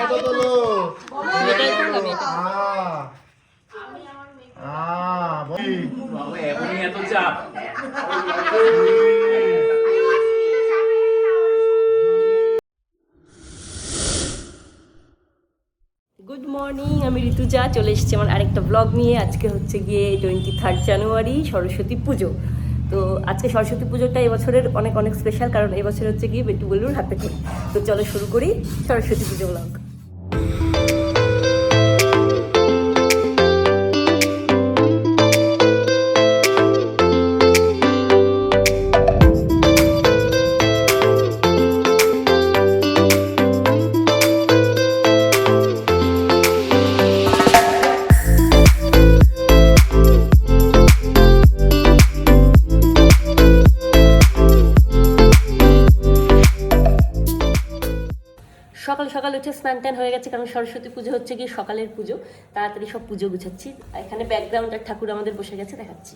Good morning, আমি ঋতুজা চলে এসেছি আমার আরেকটা ব্লগ নিয়ে। আজকে হচ্ছে গিয়ে 23 জানুয়ারি সরস্বতী পুজো। তো আজকে সরস্বতী পুজোটা এবছরের অনেক অনেক স্পেশাল, কারণ এবছর হচ্ছে গিয়ে বেটুগুলোর হাতে খড়ি। তো চলো শুরু করি সরস্বতী পুজো ব্লগ। সকাল সকাল উঠে স্নান টান হয়ে গেছে, কারণ সরস্বতী পুজো হচ্ছে গিয়ে সকালের পুজো। তাড়াতাড়ি সব পুজো গুছাচ্ছি। এখানে ব্যাকগ্রাউন্ডের ঠাকুর আমাদের বসে গেছে, দেখাচ্ছি।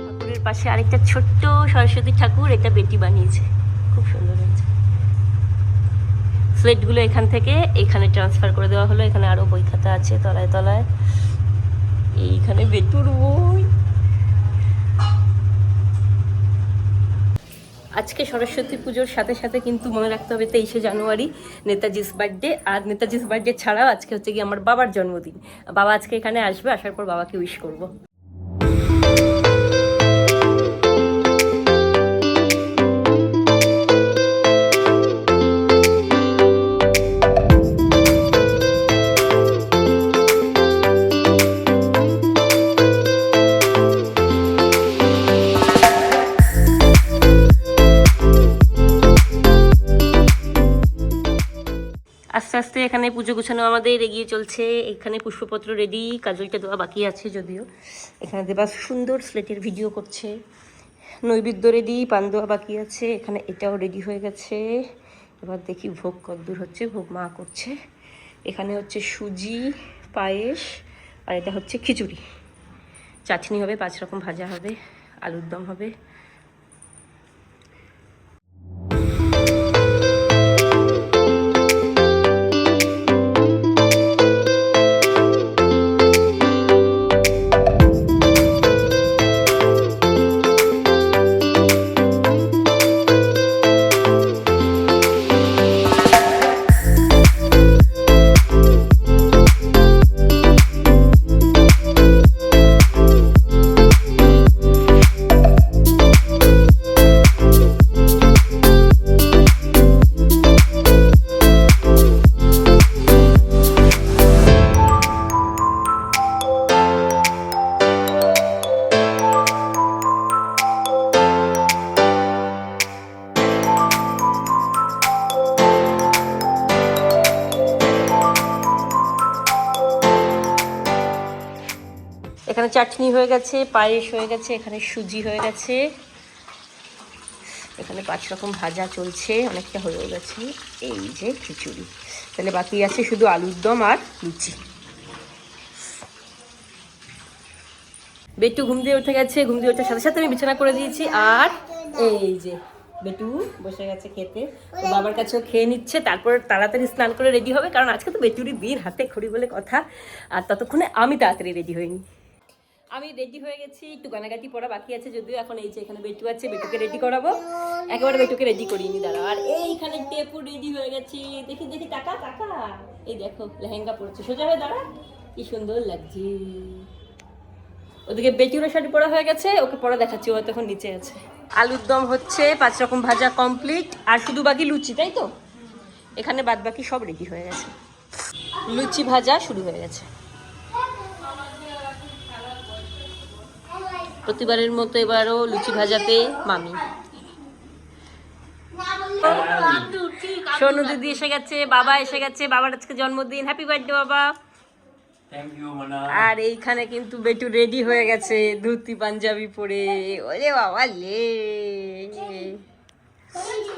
ঠাকুরের পাশে আরেকটা ছোট্ট সরস্বতী ঠাকুর, এটা বেটি বানিয়েছে, খুব সুন্দর হয়েছে। স্লেটগুলো এখান থেকে এখানে ট্রান্সফার করে দেওয়া হলো। এখানে আরো বই খাতা আছে তলায় তলায়। এইখানে বেটুর বই। আজকে সরস্বতী পুজোর সাথে সাথে কিন্তু মনে রাখতে হবে 23 জানুয়ারি নেতাজির বার্থডে। আর নেতাজির বার্থডে ছাড়াও আজকে হচ্ছে কি আমার বাবার জন্মদিন। বাবা আজকে এখানে আসবে, আসার পর বাবাকে উইশ করব। আস্তে আস্তে এখানে পুজো গুছানো আমাদের এগিয়ে চলছে। এখানে পুষ্পপত্র রেডি, কাজলটা দেওয়া বাকি আছে যদিও। এখানে দেবা সুন্দর স্লেটের ভিডিও করছে। নৈবেদ্য রেডি, পান দেওয়া বাকি আছে। এখানে এটাও রেডি হয়ে গেছে। এবার দেখি ভোগ কতদূর হচ্ছে। ভোগ মা করছে। এখানে হচ্ছে সুজি, পায়েস, আর এটা হচ্ছে খিচুড়ি। চাটনি হবে, 5 রকম ভাজা হবে, আলুর দম হবে। এখানে চাটনি হয়ে গেছে, পায়েস হয়ে গেছে, এখানে সুজি হয়ে গেছে, এখানে 5 রকম ভাজা চলছে, অনেকটা হয়ে গেছে। এই যে খিচুড়ি। তাহলে বাকি আছে শুধু আলুর দম আর লুচি। বেটু ঘুম দিয়ে উঠে গেছে। ঘুম দিয়ে ওঠার সাথে সাথে আমি বিছানা করে দিয়েছি। আর এই যে বেটু বসে গেছে খেতে। তো বাবার কাছেও খেয়ে নিচ্ছে, তারপর তাড়াতাড়ি স্নান করে রেডি হবে, কারণ আজকে তো বেটুরই দিন, হাতে খড়ি বলে কথা। আর ততক্ষণে আমি তাড়াতাড়ি রেডি হইনি। আমি রেডি হয়ে গেছি, একটু গানাগাটি পড়া বাকি আছে যদিও। এখন এই যে এখানে বেটু আছে, বেটুকে রেডি করাবো। একেবারে বেটুকে রেডি করিনি, দাঁড়াও। আর এইখানে টেপু রেডি হয়ে গেছি। দেখি দেখি, টাকা টাকা, এই দেখো লেহেঙ্গা পরেছে, সোজা হয়ে দাঁড়া, কি সুন্দর লাগছে। ওদিকে বেটুরও শাড়ি পরা হয়ে গেছে, ওকে পরা দেখাচ্ছি, ও তখন নিচে আছে। আলুর দম হচ্ছে, 5 রকম ভাজা কমপ্লিট, আর শুধু বাকি লুচি, তাই তো? এখানে বাদ বাকি সব রেডি হয়ে গেছে। লুচি ভাজা শুরু হয়ে গেছে। প্রতিবারের মতো এবারও লুচি ভাজাতে মামি। সোনু দিদি এসে গেছে, বাবা এসে গেছে, বাবার আজকে জন্মদিন, হ্যাপি বার্থডে বাবা। আর এইখানে কিন্তু বেটু রেডি হয়ে গেছে ধুতি পাঞ্জাবি পরে। ওরে বাবা লে,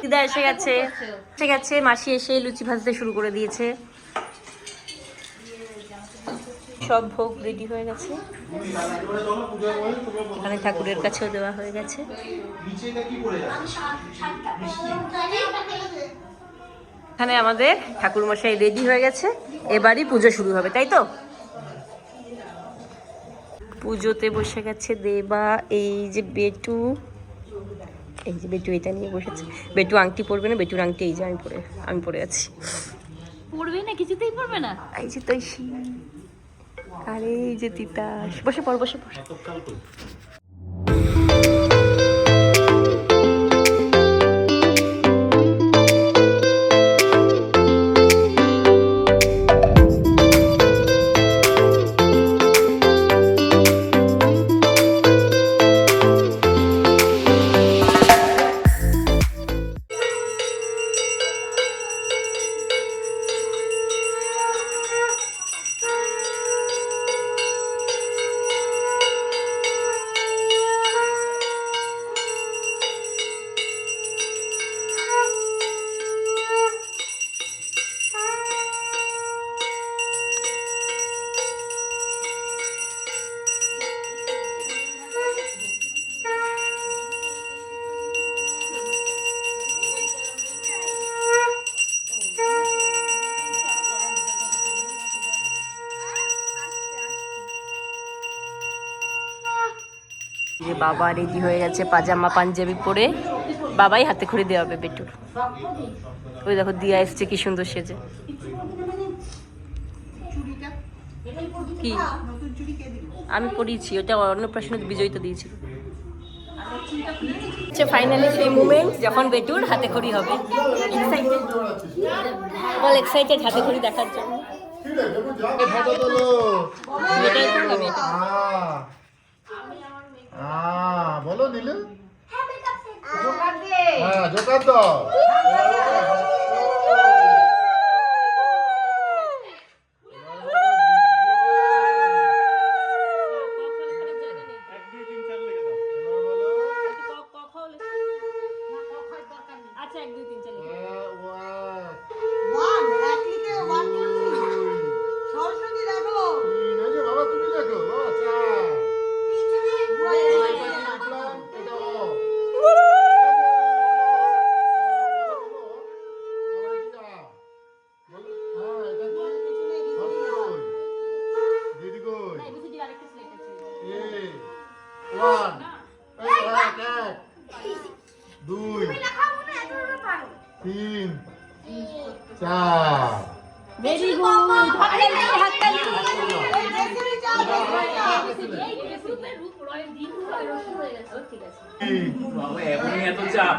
দিদা এসে গেছে, মাসি এসে লুচি ভাজতে শুরু করে দিয়েছে। সব ভোগ রেডি হয়ে গেছে, এখানে ঠাকুরের কাছেও দেওয়া হয়ে গেছে। এখানে আমাদের ঠাকুর মশাই রেডি হয়ে গেছে, এবারই পুজো শুরু হবে, তাই তো? পুজোতে বসে গেছে দেবা। এই যে বেটু, এই যে বেটু এটা নিয়ে বসেছে। বেটু আংটি পরবে না, বেটুর আংটি এই যে আমি পরে আছি। পড়বে না, কিছুতেই পড়বে না। এই যে তৈশি, আরে এই যে তিতাস, বসে পড় বসে পড়। যে বাবা রেডি হয়ে গেছে পাজামা পাঞ্জাবি পরে, বাবাই হাতে খড়ি দেওয়া হবে বেটুর। ওই দেখো দিয়া এসছে কি সুন্দর সেজে। কি আমি পড়িয়েছি, ওটা অন্নপ্রাশনে বিজয়িতা দিয়েছিল। ফাইনালি সেই মুমেন্ট যখন বেটুর হাতে খড়ি হবে। এক্সাইটেড, বল এক্সাইটেড হাতে খড়ি দেখার জন্য। বলো নীলু, হ্যাঁ জোকার দাও। আচ্ছা 1 2 3 4 বাবা তুমি দেখো বাবা, ভেরি গুড। এত চাপ।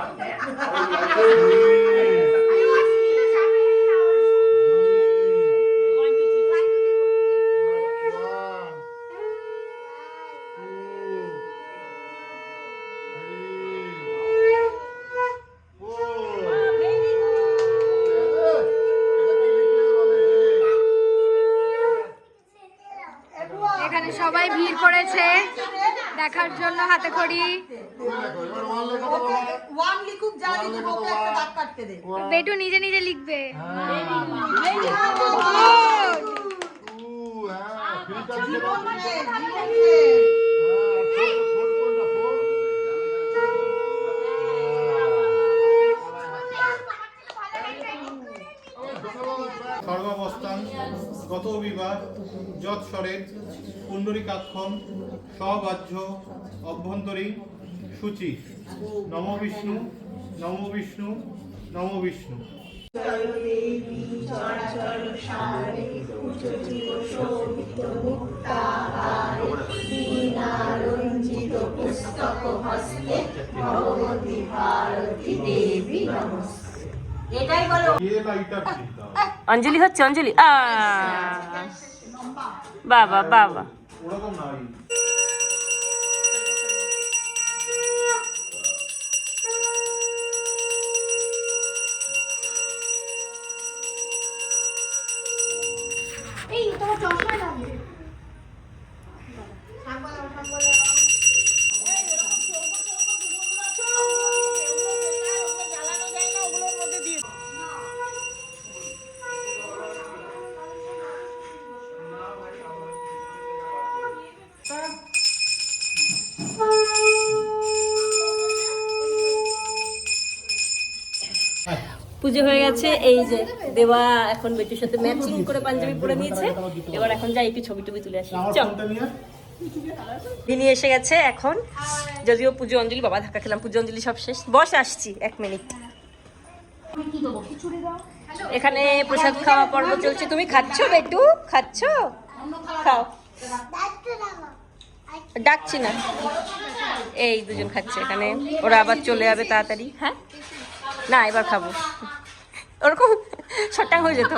এখানে সবাই ভিড় করেছে দেখার জন্য হাতে খড়ি। বেটু নিজে নিজে লিখবে। সর্বাবস্থান গত বিবাহ যৎস্বরের পুণ্ডরীকাক্ষম সবাহ্য অভ্যন্তরীণ সূচি। নমো বিষ্ণু নমো বিষ্ণু নমো বিষ্ণু। অঞ্জলি হচ্ছে, অঞ্জলি বাবা বাবা। ওরকম নাই। এই তোমার চশমা লাগবে। পুজো হয়ে গেছে। এই যে দেবা এখন বেটির সাথে ম্যাচিং করে পাঞ্জাবি পরে নিয়েছে। এবার এখন যাই একটু ছবি টবি তুলে আসি। চল, দিনি এসে গেছে এখন। যদিও পুজো অঞ্জলি, বাবা ধাক্কা খেলাম, পুজো অঞ্জলি সব শেষ। বস, আসছি 1 মিনিট। এখানে প্রসাদ খাওয়া পর্ব চলছে। তুমি খাচ্ছো বেটু? খাচ্ছো? খাও। ডাকছি না, এই দুজন খাচ্ছে এখানে। ওরা আবার চলে যাবে তাড়াতাড়ি। হ্যাঁ না, এবার খাবো। ওরকম শটাং হয়ে যেত।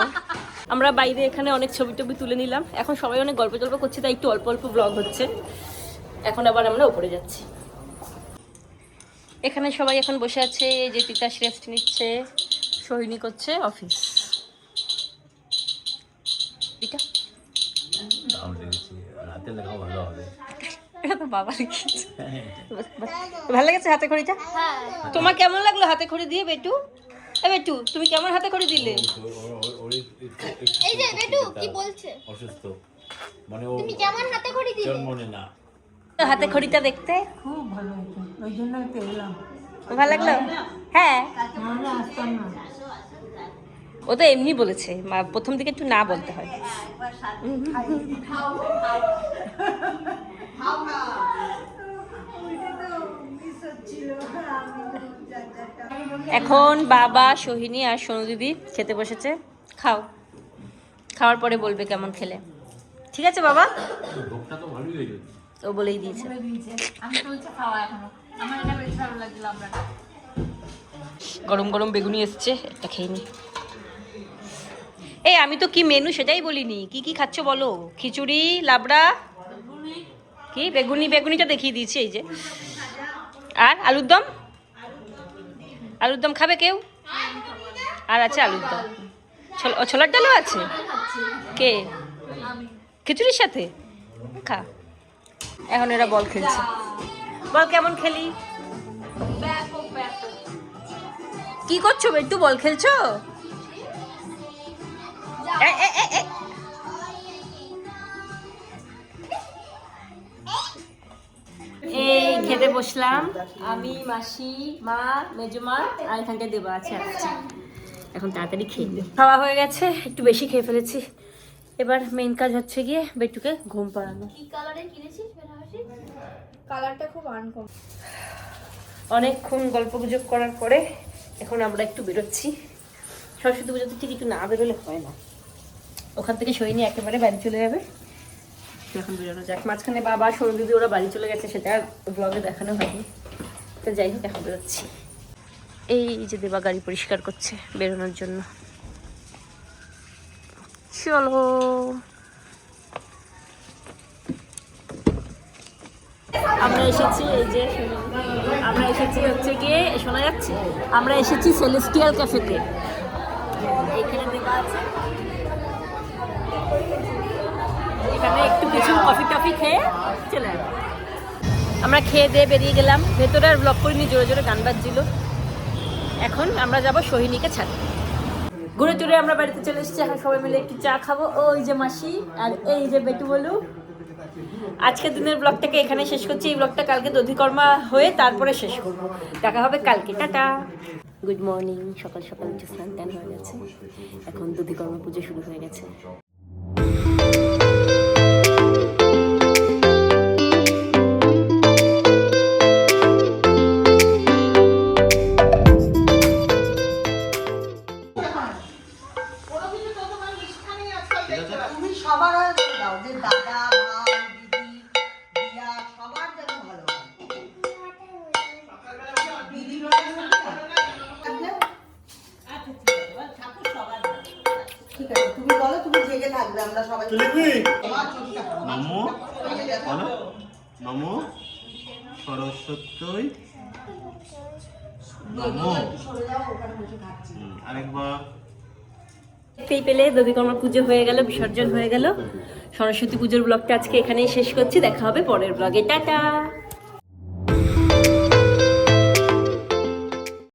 আমরা বাইরে এখানে অনেক ছবি টবি তুলে নিলাম। এখন সবাই অনেক গল্প টল্প করছে, তাই একটু অল্প অল্প ব্লগ হচ্ছে। এখন আবার আমরা উপরে যাচ্ছি। এখানে সবাই এখন বসে আছে। যে তিতাস রেস্ট নিচ্ছে, সোহিনী করছে অফিস। এটা হাতে লেখাও ভালো হবে। এটা তো বাবা লিখেছে। ভালো লেগেছে হাতে খড়িটা? তোমার কেমন লাগলো হাতে খড়ি দিয়ে বেটু? বেটু, তুমি কেমন হাতে খড়ি দিলে? এই যে বেটু কি বলছে? অসুস্থ মানে ও তুমি কেমন হাতে খড়ি দিলে? জন্মনে না। হাতে খড়িটা দেখতে খুব ভালো হতো, ওই জন্য তো এলাম। ভালো লাগলো? হ্যাঁ, নাহলে আসতাম না। ও তো এমনি বলেছে, প্রথম দিকে একটু না বলতে হয়। এখন বাবা, সোহিনী আর সোনু দিদি খেতে বসেছে। খাও, খাওয়ার পরে বলবে কেমন খেলে। ঠিক আছে বাবা? ভোগটা তো ভালোই হয়ে যাচ্ছে। ও বলেই দিয়েছে। আমি চলছে খাওয়া এখনো, আমার এটা বেশ ভালো লাগছিল। আমরা গরম গরম বেগুনি এসছে, একটা খেয়ে নি। এই আমি তো কি মেনু সেটাই বলিনি। কি কি খাচ্ছ বলো? খিচুড়ি, লাবড়া, কি বেগুনি? বেগুনিটা দেখিয়ে দিয়েছি এই যে। আর আলুর দম? আলুর দম খাবে কেউ? আর আছে আলুর দম। ছোলার ডালও আছে। কে? খিচুড়ির সাথে খা। এখন এরা বল খেলছে। বল কেমন খেলি? কি করছো বেটু? বল খেলছো? এই খেতে বসলাম আমি, মাসি, মা, মেজমা আর এখানটায় দেবা আছে। আচ্ছা, এখন তাড়াতাড়ি খেয়ে নিই। খাওয়া হয়ে গেছে, একটু বেশি খেয়ে ফেলেছি। এবার মেইন কাজ হচ্ছে গিয়ে বেটুকে ঘুম পাড়ানো। কি কালারে কিনেছিস বেনারসি? কালারটা খুব আনকমন। অনেকক্ষণ গল্প গুজব করার পরে এখন আমরা একটু বেরোচ্ছি। সরস্বতী পুজোতে ঠিক একটু না বেরোলে হয় না। ওখান থেকে সইনি একেবারে বাড়ি চলে যাবে। এখন বেরোনো যাক। মাঝখানে বাবা, সরু দিদি ওরা বাড়ি চলে গেছে, সেটা আর ব্লগে দেখানো হয়নি। তো যাই হোক, এখন বেরোচ্ছি। এই যে দেবা গাড়ি পরিষ্কার করছে বেরোনোর জন্য। চলো। আমরা এসেছি, এই যে আমরা এসেছি হচ্ছে গিয়ে, শোনা যাচ্ছে, আমরা এসেছি সেলেস্টিয়াল ক্যাফেতে। এখানে দেওয়া আছে, এখানে একটু কিছু কফি টফি খেয়ে চলে যাবো। আমরা খেয়ে দিয়ে বেরিয়ে গেলাম। ভেতরে আর ব্লগ করিনি, জোরে জোরে গান বাজছিল। এখন আমরা যাব সোহিনীকে ছাড়তে। ঘুরে টুরে আমরা বাড়িতে চলে এসেছি। এখন সবাই মিলে একটু চা খাবো। ওই যে মাসি আর এই যে বেটু বলু। আজকের দিনের ব্লগটাকে এখানে শেষ করছি। এই ব্লগটা কালকে দধিকর্মা হয়ে তারপরে শেষ করবো। দেখা হবে কালকে। টাটা। Good morning. সকাল সকাল উঠে স্নান টান হয়ে গেছে। এখন দধিকর্মা পুজো শুরু হয়ে গেছে। তুমি সবার দাও, যে দাদা, ভাই, দিদি, দিয়া সবার যেন ভালো হয়। দিদি ঠিক আছে, তুমি বলো, তুমি জেগে থাকবে, আমরা সবাই নমো বলো, নমো সরস্বতী নমো। আরেকবার। দেখতেই পেলে দধিকর্মা পুজো হয়ে গেল, বিসর্জন হয়ে গেল। সরস্বতী পুজোর ব্লগটা আজকে এখানেই শেষ করছি। দেখা হবে পরের ব্লগে। টাটা।